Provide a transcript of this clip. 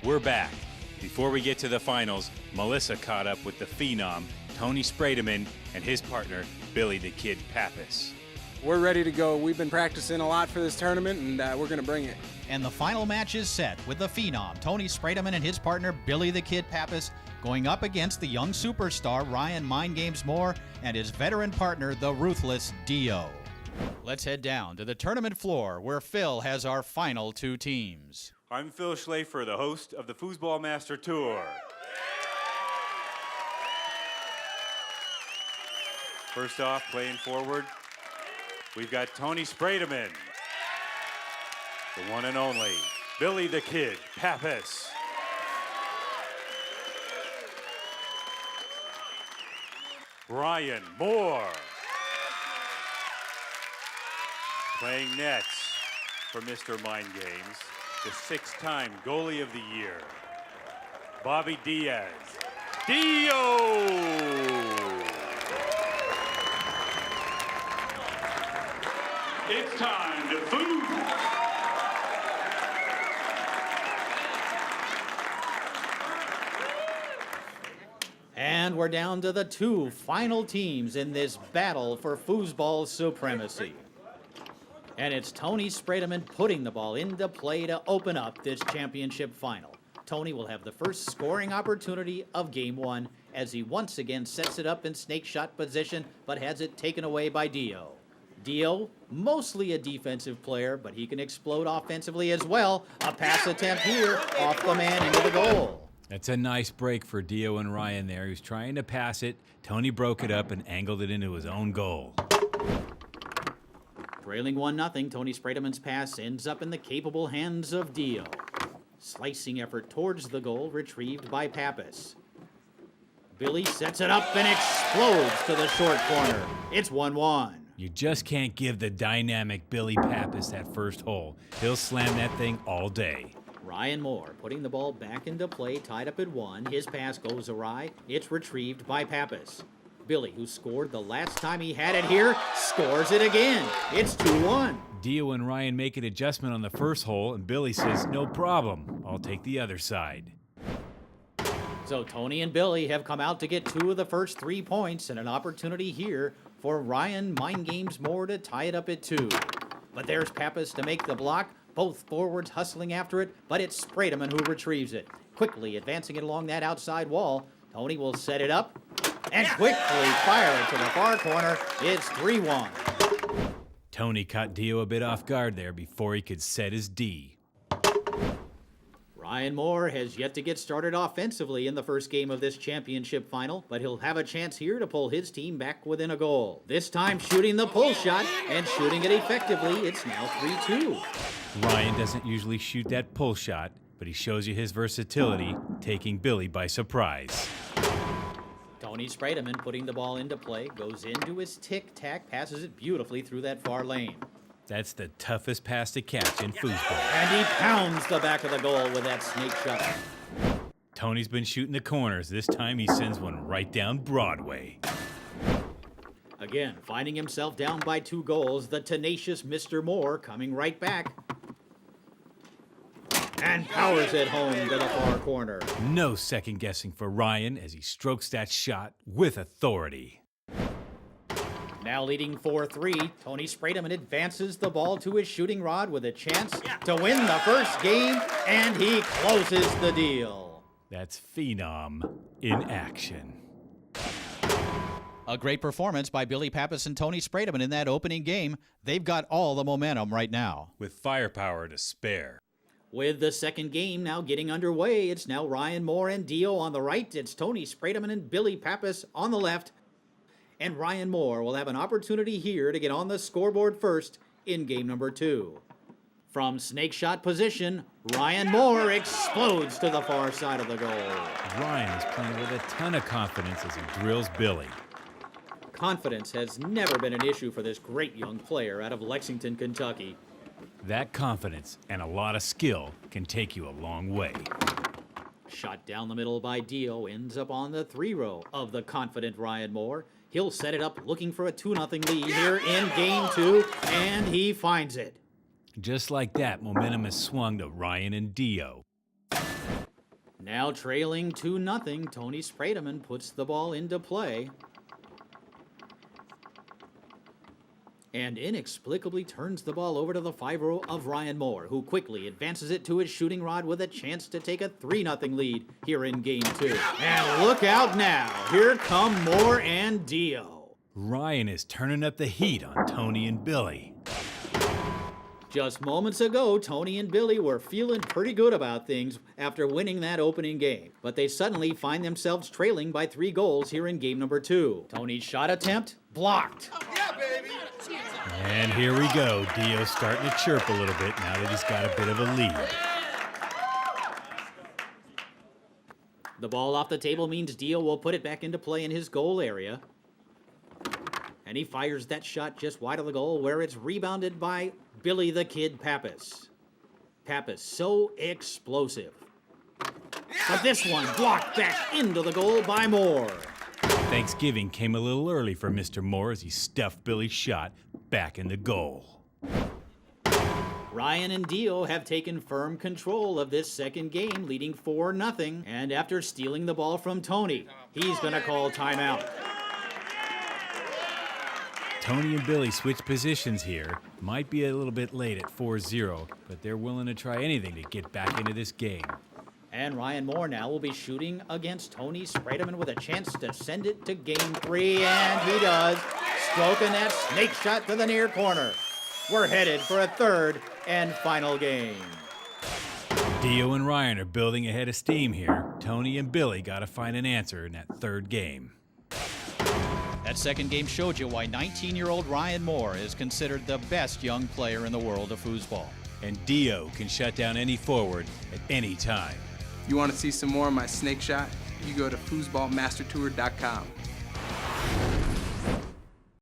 We're back. Before we get to the finals, Melissa caught up with the phenom, Tony Sprademan, and his partner, Billy the Kid Pappas. We're ready to go. We've been practicing a lot for this tournament, and we're going to bring it. And the final match is set with the phenom, Tony Sprademan, and his partner, Billy the Kid Pappas, going up against the young superstar, Ryan Mind Games Moore, and his veteran partner, the ruthless Dio. Let's head down to the tournament floor where Phil has our final two teams. I'm Phil Schlafer, the host of the Foosball Master Tour. First off, playing forward, we've got Tony Sprademan, the one and only Billy the Kid Pappas. Ryan Moore. Playing nets for Mr. Mind Games, the 6-time goalie of the year, Bobby Diaz. Dio! It's time to food. And we're down to the two final teams in this battle for foosball supremacy. And it's Tony Sprademan putting the ball into play to open up this championship final. Tony will have the first scoring opportunity of Game 1 as he once again sets it up in snake shot position, but has it taken away by Dio. Dio, mostly a defensive player, but he can explode offensively as well. A pass attempt here off the man into the goal. That's a nice break for Dio and Ryan there. He was trying to pass it. Tony broke it up and angled it into his own goal. Trailing 1-0, Tony Sprademan's pass ends up in the capable hands of Dio. Slicing effort towards the goal, retrieved by Pappas. Billy sets it up and explodes to the short corner. It's 1-1. You just can't give the dynamic Billy Pappas that first hole. He'll slam that thing all day. Ryan Moore putting the ball back into play, tied up at 1. His pass goes awry. It's retrieved by Pappas. Billy, who scored the last time he had it here, scores it again. It's 2-1. Dio and Ryan make an adjustment on the first hole, and Billy says, no problem, I'll take the other side. So Tony and Billy have come out to get 2 of the first 3 points, and an opportunity here for Ryan Mind Games Moore to tie it up at 2. But there's Pappas to make the block. Both forwards hustling after it, but it's Sprademan who retrieves it. Quickly advancing it along that outside wall, Tony will set it up and quickly fire it to the far corner. It's 3-1. Tony caught Dio a bit off guard there before he could set his D. Ryan Moore has yet to get started offensively in the first game of this championship final, but he'll have a chance here to pull his team back within a goal. This time shooting the pull shot and shooting it effectively. It's now 3-2. Ryan doesn't usually shoot that pull shot, but he shows you his versatility, taking Billy by surprise. Tony Sprademan putting the ball into play, goes into his tic-tac, passes it beautifully through that far lane. That's the toughest pass to catch in foosball. And he pounds the back of the goal with that snake shot. Tony's been shooting the corners. This time he sends one right down Broadway. Again, finding himself down by 2 goals, the tenacious Mr. Moore coming right back. And powers it home to the far corner. No second guessing for Ryan as he strokes that shot with authority. Now leading 4-3, Tony Sprademan advances the ball to his shooting rod with a chance to win the first game, and he closes the deal. That's Phenom in action. A great performance by Billy Pappas and Tony Sprademan in that opening game. They've got all the momentum right now. With firepower to spare. With the second game now getting underway, it's now Ryan Moore and Dio on the right. It's Tony Sprademan and Billy Pappas on the left. And Ryan Moore will have an opportunity here to get on the scoreboard first in game number 2. From snake shot position, Ryan Moore explodes to the far side of the goal. Ryan is playing with a ton of confidence as he drills Billy. Confidence has never been an issue for this great young player out of Lexington, Kentucky. That confidence and a lot of skill can take you a long way. Shot down the middle by Dio ends up on the 3-row of the confident Ryan Moore. He'll set it up looking for a 2-0 lead here in game 2, and he finds it. Just like that, momentum has swung to Ryan and Dio. Now trailing 2-0, Tony Sprademan puts the ball into play. And inexplicably turns the ball over to the 5-0 of Ryan Moore, who quickly advances it to his shooting rod with a chance to take a 3-0 lead here in Game 2. And look out now, here come Moore and Dio. Ryan is turning up the heat on Tony and Billy. Just moments ago, Tony and Billy were feeling pretty good about things after winning that opening game. But they suddenly find themselves trailing by 3 goals here in game number 2. Tony's shot attempt, blocked. And here we go. Dio's starting to chirp a little bit now that he's got a bit of a lead. The ball off the table means Dio will put it back into play in his goal area. And he fires that shot just wide of the goal where it's rebounded by Billy the Kid Pappas. Pappas so explosive. But this one blocked back into the goal by Moore. Thanksgiving came a little early for Mr. Moore as he stuffed Billy's shot back in the goal. Ryan and Dio have taken firm control of this second game, leading 4-0. And after stealing the ball from Tony, he's going to call timeout. Tony and Billy switch positions here. Might be a little bit late at 4-0, but they're willing to try anything to get back into this game. And Ryan Moore now will be shooting against Tony Sprademan with a chance to send it to Game 3, and he does, stroking that snake shot to the near corner. We're headed for a third and final game. Dio and Ryan are building ahead of steam here. Tony and Billy got to find an answer in that third game. That second game showed you why 19-year-old Ryan Moore is considered the best young player in the world of foosball. And Dio can shut down any forward at any time. You want to see some more of my snake shot? You go to foosballmastertour.com.